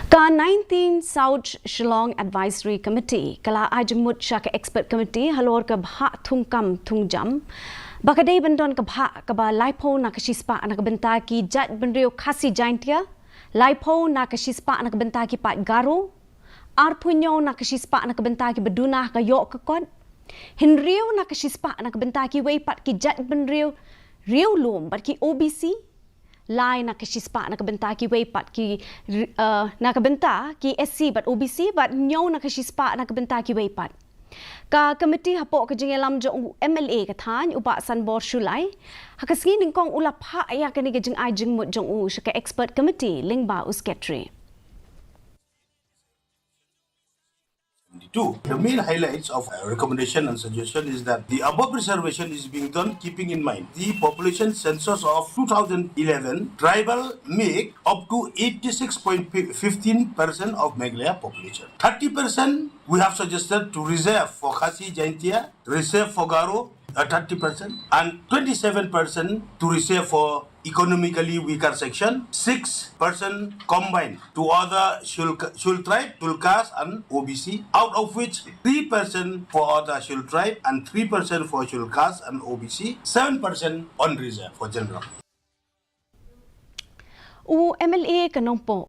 Ka 19 South Shillong Advisory Committee, kala Jingmut Shaka Expert Committee, halor ka Phah thungkam thungjam. Bakadei bandon ka Phah ka ba laipo na kashispa na kabenta ki jat benrio KHASI jaintia, laipo na kashispa na kabenta ki pat garo, arpunyo na kashispa na kabenta ki beduna ka yok ka kod, hinrio na kashispa na kabenta ki wei pat ki jat benrio riu lum bat ki OBC, lai na kashispa na kabenta ki wei pat ki na kabenta ki SC but OBC but nyo na kashispa na kabenta ki wei pat. Ka committee hapo ka Jingai lam Jong MLA ka than uba Sanbor Shullai hakasngi ningkong ula Phah ya ka ni ka Jingai Jingmut Jong ka expert committee lingba usketri. The main highlights of our recommendation and suggestion is that the above reservation is being done keeping in mind the population census of 2011 tribal make up to 86.15% of Meghalaya population. 30% we have suggested to reserve for KHASI Jaintia, reserve for Garo 30% and 27% to reserve for economically weaker section, 6% combined to other Shull tribe, Tulkas and OBC, out of which 3% for other Shull tribe and 3% for Tulkas and OBC, 7% on reserve for general. MLA kanong po